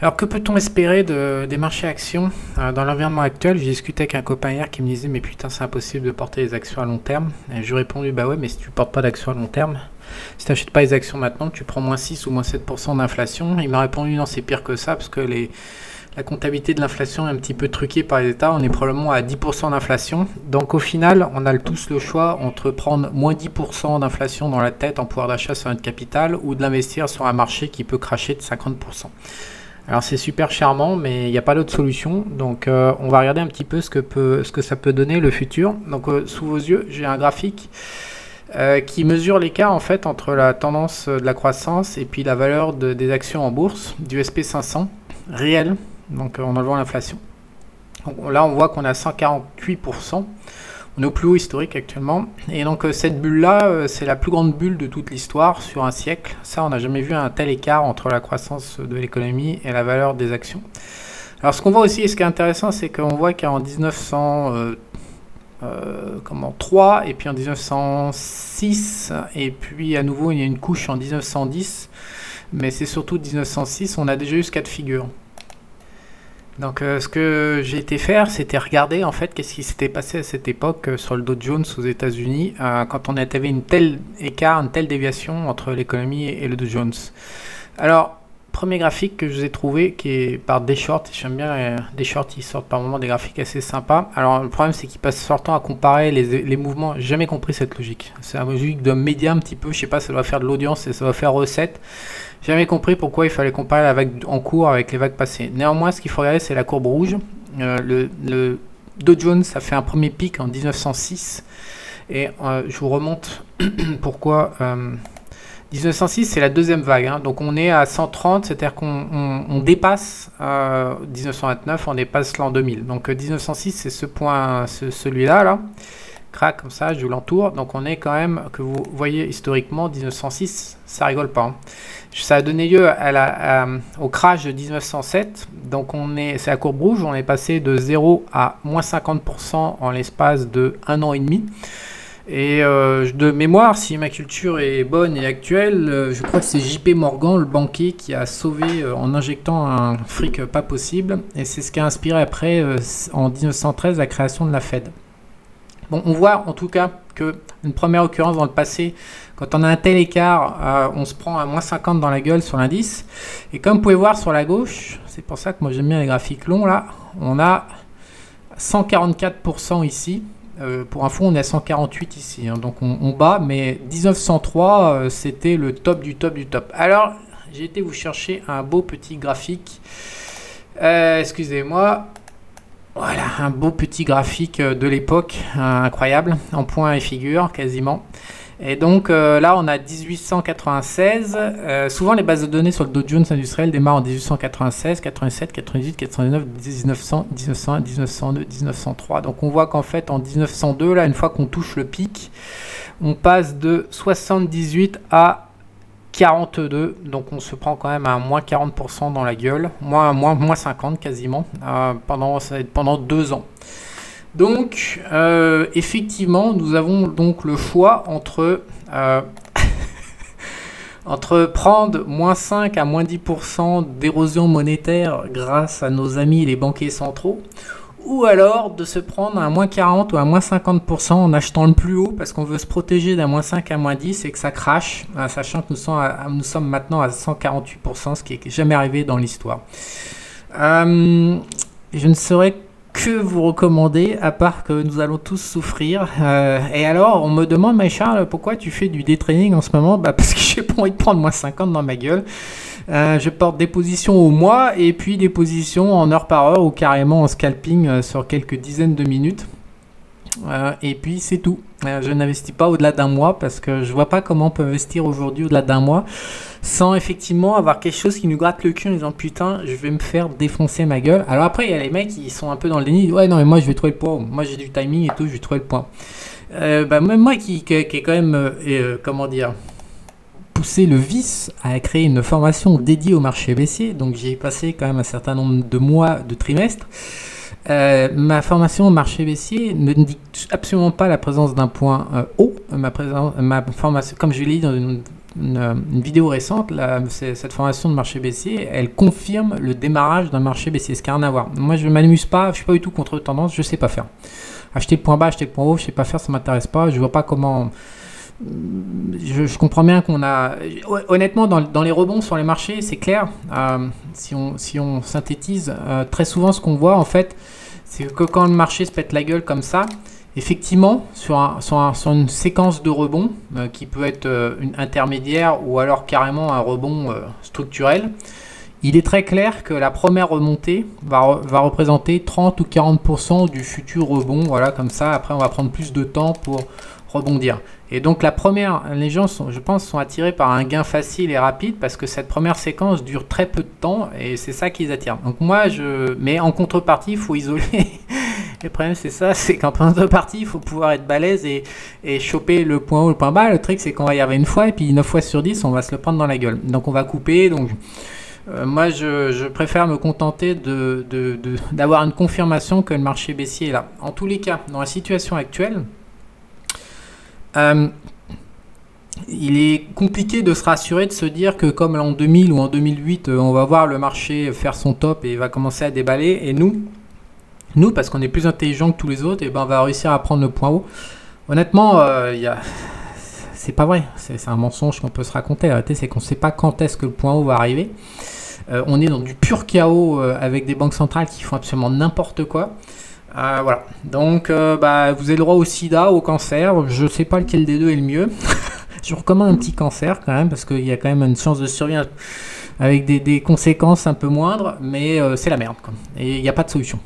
Alors que peut-on espérer des marchés actions dans l'environnement actuel? J'ai discuté avec un copain hier qui me disait mais putain c'est impossible de porter les actions à long terme. Et je lui ai répondu bah ouais mais si tu portes pas d'actions à long terme, si tu n'achètes pas les actions maintenant, tu prends moins 6 ou moins 7% d'inflation. Il m'a répondu non c'est pire que ça parce que la comptabilité de l'inflation est un petit peu truquée par les États. On est probablement à 10% d'inflation. Donc au final, on a tous le choix entre prendre moins 10% d'inflation dans la tête en pouvoir d'achat sur notre capital ou de l'investir sur un marché qui peut cracher de 50%. Alors c'est super charmant, mais il n'y a pas d'autre solution. Donc on va regarder un petit peu ce que ça peut donner le futur. Donc sous vos yeux, j'ai un graphique qui mesure l'écart en fait entre la tendance de la croissance et puis la valeur des actions en bourse du SP500 réel. Donc en enlevant l'inflation. Là on voit qu'on a 148%. On est au plus haut historique actuellement. Et donc cette bulle-là, c'est la plus grande bulle de toute l'histoire sur un siècle. Ça, on n'a jamais vu un tel écart entre la croissance de l'économie et la valeur des actions. Alors ce qu'on voit aussi, et ce qui est intéressant, c'est qu'on voit qu'en 1903, et puis en 1906, et puis à nouveau il y a une couche en 1910, mais c'est surtout 1906, on a déjà eu ce cas de figure. Donc ce que j'ai été faire, c'était regarder en fait qu'est-ce qui s'était passé à cette époque sur le Dow Jones aux États-Unis quand on avait une telle écart, une telle déviation entre l'économie et le Dow Jones. Alors, premier graphique que je vous ai trouvé qui est par Deschort. J'aime bien Deschort, ils sortent par moments des graphiques assez sympas. Alors le problème c'est qu'ils passent leur temps à comparer les mouvements. J'ai jamais compris cette logique. C'est une logique de média un petit peu, je sais pas, ça doit faire de l'audience et ça doit faire recette. J'ai jamais compris pourquoi il fallait comparer la vague en cours avec les vagues passées. Néanmoins, ce qu'il faut regarder, c'est la courbe rouge. Le Dow Jones a fait un premier pic en 1906. Et je vous remonte pourquoi. 1906, c'est la deuxième vague. Hein. Donc on est à 130, c'est-à-dire qu'on dépasse 1929, on dépasse l'an 2000. Donc 1906, c'est ce point, celui-là, là. Crac, comme ça, je vous l'entoure. Donc on est quand même, que vous voyez historiquement, 1906, ça rigole pas. Hein. Ça a donné lieu au crash de 1907. Donc c'est la courbe rouge, on est passé de 0 à moins 50% en l'espace de 1 an et demi. Et de mémoire, si ma culture est bonne et actuelle, je crois que c'est JP Morgan, le banquier, qui a sauvé en injectant un fric pas possible. Et c'est ce qui a inspiré après, en 1913, la création de la Fed. Bon, on voit en tout cas qu'une première occurrence dans le passé, quand on a un tel écart, on se prend à moins 50 dans la gueule sur l'indice. Et comme vous pouvez voir sur la gauche, c'est pour ça que moi j'aime bien les graphiques longs là, on a 144% ici. Pour info, on est à 148 ici, hein, donc on bat, mais 1903, c'était le top du top du top. Alors, j'ai été vous chercher un beau petit graphique. Excusez-moi. Voilà, un beau petit graphique de l'époque, incroyable, en point et figure quasiment. Et donc là, on a 1896. Souvent, les bases de données sur le Dow Jones industriel démarrent en 1896, 87, 98, 99, 1900, 1901, 1902, 1903. Donc on voit qu'en fait, en 1902, là, une fois qu'on touche le pic, on passe de 78 à 42, donc on se prend quand même à moins 40% dans la gueule, moins 50 quasiment, pendant 2 ans. Donc, effectivement, nous avons donc le choix entre, entre prendre moins 5 à moins 10% d'érosion monétaire grâce à nos amis les banquiers centraux, ou alors de se prendre à moins 40 ou à moins 50% en achetant le plus haut parce qu'on veut se protéger d'un moins 5 à moins 10 et que ça crache, sachant que nous sommes maintenant à 148%, ce qui n'est jamais arrivé dans l'histoire. Je ne saurais que vous recommander, à part que nous allons tous souffrir. Et alors, on me demande, mais Charles, pourquoi tu fais du day trading en ce moment? Parce que je n'ai pas envie de prendre moins 50 dans ma gueule. Je porte des positions au mois et puis des positions en heure par heure ou carrément en scalping sur quelques dizaines de minutes. Et puis c'est tout. Je n'investis pas au-delà d'un mois parce que je vois pas comment on peut investir aujourd'hui au-delà d'un mois sans effectivement avoir quelque chose qui nous gratte le cul en disant putain je vais me faire défoncer ma gueule. Alors après il y a les mecs qui sont un peu dans le déni, ouais non mais moi je vais trouver le point, moi j'ai du timing et tout, je vais trouver le point. Même moi qui est quand même comment dire, poussé le vice à créer une formation dédiée au marché baissier, donc j'ai passé quand même un certain nombre de mois, de trimestres. Ma formation au marché baissier ne dit absolument pas la présence d'un point haut. Ma formation, comme je l'ai dit une vidéo récente, cette formation de marché baissier, elle confirme le démarrage d'un marché baissier, ce qui n'a rien à voir. Moi, je ne m'amuse pas, je ne suis pas du tout contre tendance, je ne sais pas faire. Acheter le point bas, acheter le point haut, je ne sais pas faire, ça ne m'intéresse pas, je ne vois pas comment... Je comprends bien qu'on a... Honnêtement, dans les rebonds sur les marchés, c'est clair, si on synthétise, très souvent ce qu'on voit, en fait, c'est que quand le marché se pète la gueule comme ça, effectivement, sur une séquence de rebond qui peut être une intermédiaire ou alors carrément un rebond structurel, il est très clair que la première remontée va représenter 30 ou 40% du futur rebond. Voilà, comme ça, après on va prendre plus de temps pour rebondir. Et donc les gens je pense sont attirés par un gain facile et rapide parce que cette première séquence dure très peu de temps et c'est ça qui les attire. Donc moi, mais en contrepartie, il faut isoler. Le problème c'est ça, c'est qu'en contrepartie, il faut pouvoir être balèze et choper le point haut, le point bas. Le truc c'est qu'on va y arriver une fois et puis 9 fois sur 10, on va se le prendre dans la gueule. Donc on va couper. Donc moi, je préfère me contenter d'avoir une confirmation que le marché baissier est là. En tous les cas, dans la situation actuelle, il est compliqué de se rassurer, de se dire que comme en 2000 ou en 2008, on va voir le marché faire son top et va commencer à déballer. Et nous parce qu'on est plus intelligent que tous les autres, et ben on va réussir à prendre le point haut. Honnêtement, c'est pas vrai. C'est un mensonge qu'on peut se raconter. La réalité, c'est qu'on ne sait pas quand est-ce que le point haut va arriver. On est dans du pur chaos avec des banques centrales qui font absolument n'importe quoi. Voilà. Donc, vous avez le droit au sida, au cancer. Je ne sais pas lequel des deux est le mieux. Je recommande un petit cancer quand même, parce qu'il y a quand même une chance de survie avec des conséquences un peu moindres, mais c'est la merde, quoi. Et il n'y a pas de solution.